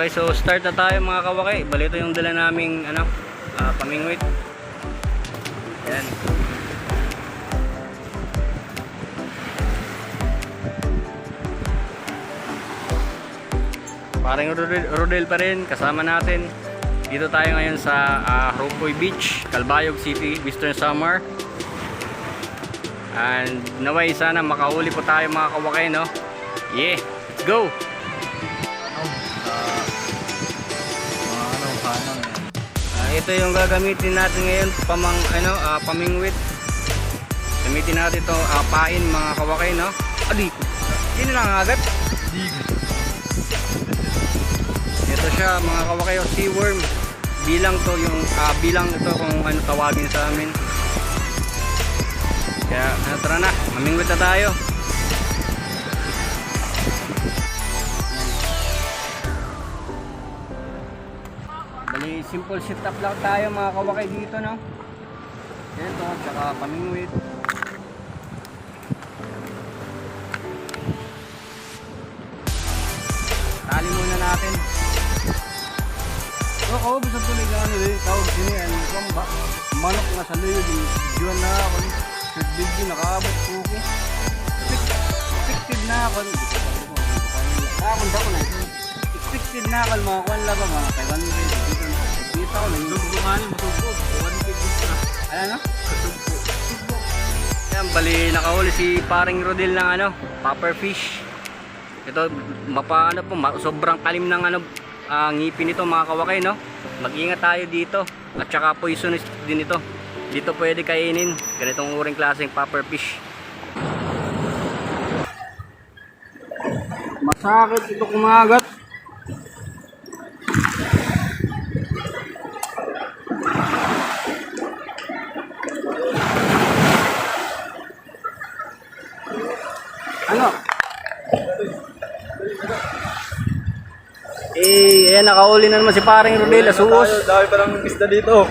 Okay, so start na tayo mga kawakay. Balito yung dala naming pamingwit. Ayan. Parang Rodel pa rin kasama natin. Dito tayo ngayon sa Ropoy Beach, Calbayog City, Western Samar. And naway sana makahuli po tayo mga kawakay, no? Yeah, let's go! Ito yung gagamitin natin ngayon pamingwit. Gamitin natin ito pain mga kawakay, no? Adi, yun lang agad. Ito siya mga kawakay, seaworm. Bilang to yung bilang ito kung ano tawagin sa amin. Kaya tara na, mamingwit na tayo. Bali, simple setup lang tayo mga kawakay dito, no? Ito, tsaka pamingwit. Tali muna natin. Oo, bisa tuloy ka ano eh. Tawag sini, ano ba? Manok na sa liyo, diyan na ako. Video nakaabot puki. Expected na ako. Nakakon ko na. Expected na ako mga kuwan lang ba mga Taiwan rin. Dito ako na. Lugbukanin mo tugpo. 1 kg na. Ayan no? Tugpo. Ayan, bali nakahuli si paring Rodel ng popper fish. Ito sobrang kalim ng ngipin nito mga kawakay, no? Mag-ingat tayo dito. At saka poisonous din ito. Dito pwede kainin ganitong uring klaseng popper fish. Masakit ito kumagat. Ano? Ayan, nakauli na naman si paring Rodel, asuos. Dami pa ng isda dito.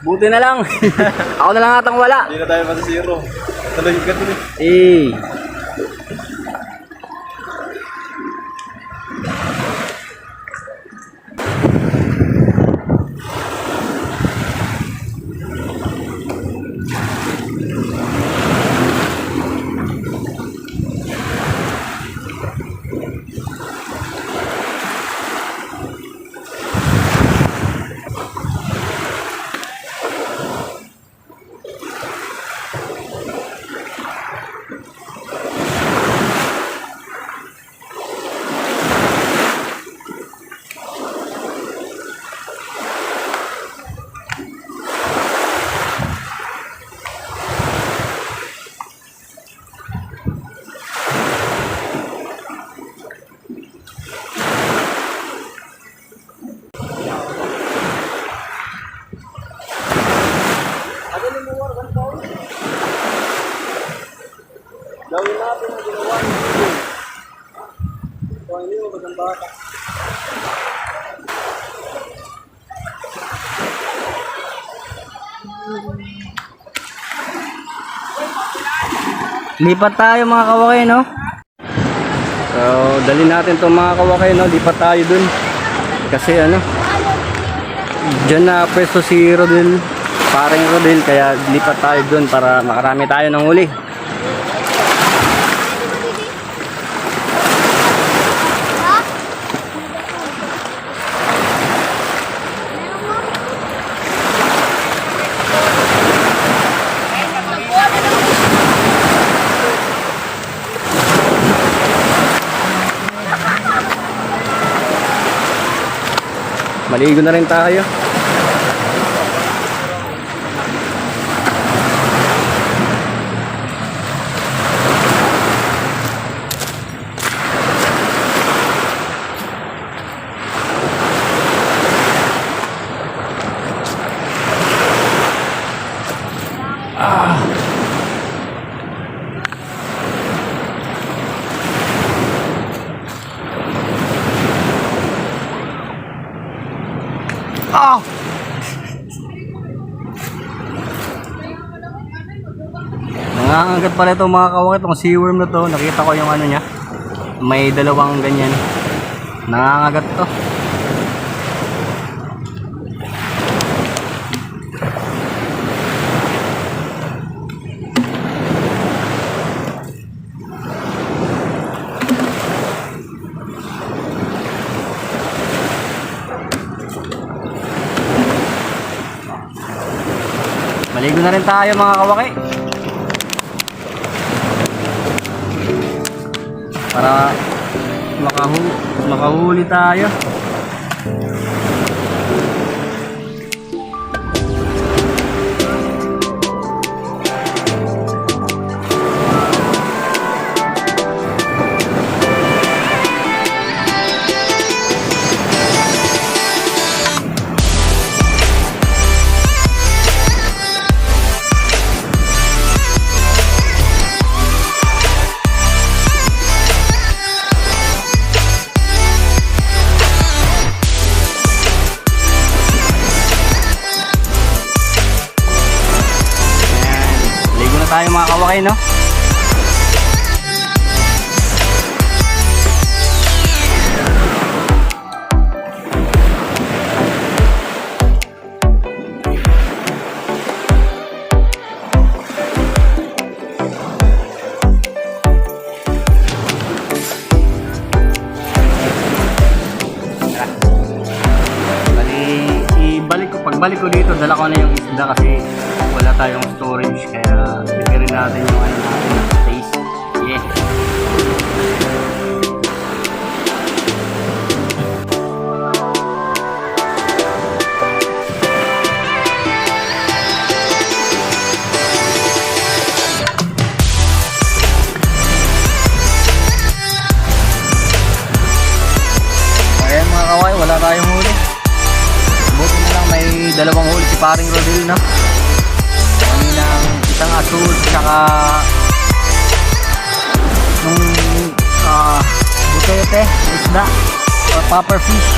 Buti na lang. Ako na lang atang wala. Hindi na tayo pa sa zero. Tuloy ka tuloy. Gawin natin ang ginawa niyo. Ito ang iyo, magandang bata. Lipat tayo mga kawakay, no? So, dali natin itong mga kawakay, no? Lipat tayo dun. Kasi dyan na pwesto si Rodel, paring Rodel, kaya lipat tayo dun para makarami tayo ng huli. Maligo na rin tayo. Nangangagat pala ito mga kawakay, itong seaworm na to. Nakita ko yung niya, may dalawang ganyan. Nangangagat to. Maligo na rin tayo mga kawaki. Para makahuli tayo. Tayo mga kawakay, no? Pagbalik ko dito, dala ko na yung isda kasi wala tayong storage, kaya bigyan natin yung ano natin na space. Yeah. Ayan mga kaway, wala tayong huli. Buti na lang may dalawang huli si paring Rodel, no? Kaninang isang asul, tsaka nung butete, isda, or popper fish.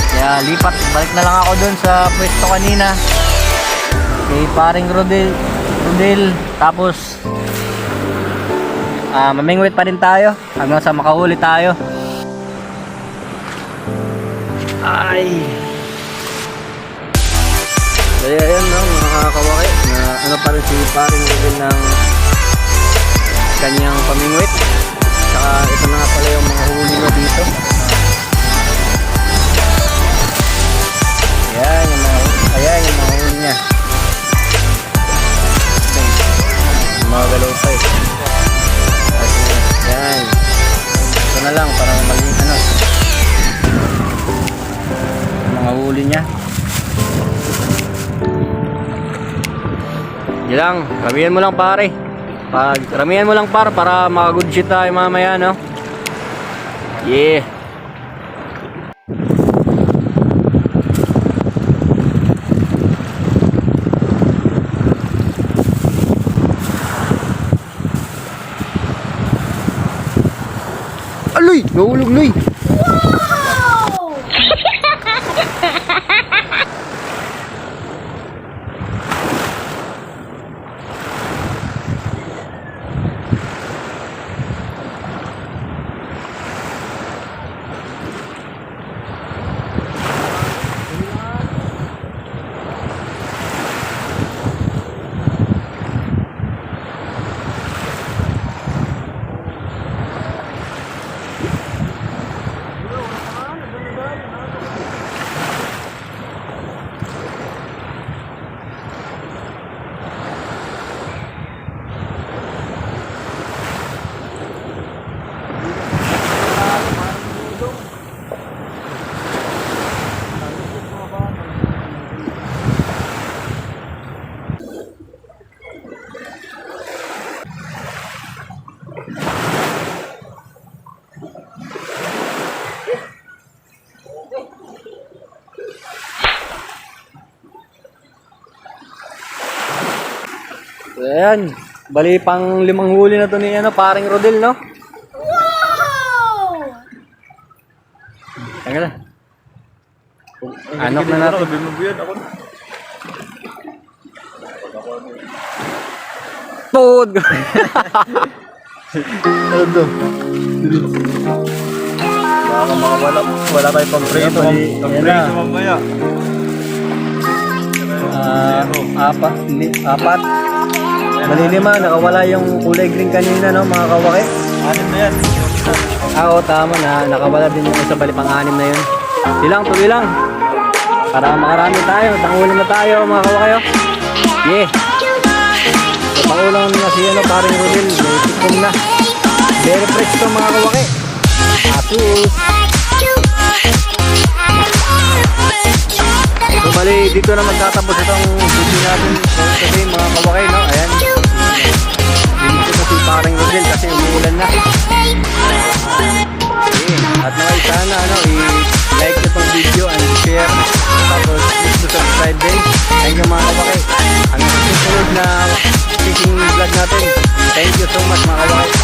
Kaya lipat, balik na lang ako dun sa pwesto kanina kay paring Rodel. Tapos mamingwit pa rin tayo hanggang sa makahuli tayo. Ay, kaya ayan, no, mga kawaki, na ano pa rin si paring Rodel ng kanyang pamingwit. Saka ito na nga pala yung mga huli mo dito. Ayan yung mga huli niya. Mga galaw pa eh. Ayan. Ito na lang para maging ano, mga huli niya. Yan lang, ramihan mo lang pare. Ramihan mo lang para maka-good shit tayo mamaya, no? Yeah. Aloy! Nahulog, Loy! Ayan, bali pang 5 huli na to ni ano, paring Rodel, no? Wow! Tanga na. Anok na natin. Pod! Ano to? Wala kayo pang prito. Ayan na. Prito mamaya. Apat. Malilima, nakawala yung kulay green kanina, no, mga kawaki. Anim na yan. Oo, tama na. Nakawala din yung isa bali pang-anim na yun. Tuloy lang. Para makarami tayo. Tangulan na tayo, mga kawaki. Oh. Yeah. So, pangulang na si paring Rodel. May tikong na. Very fresh to, mga kawaki. Asus. So, bali, dito na magtatapos itong video natin. Kasi mga kawaki, no? Ayan. Dito na si paring Rodel kasi umuulan na. At mga sana i-like nyo itong video and share, tapos please to subscribe din. Thank you mga kabakay. Hanggang sa susunod na fishing vlog natin. Thank you so much mga kabakay.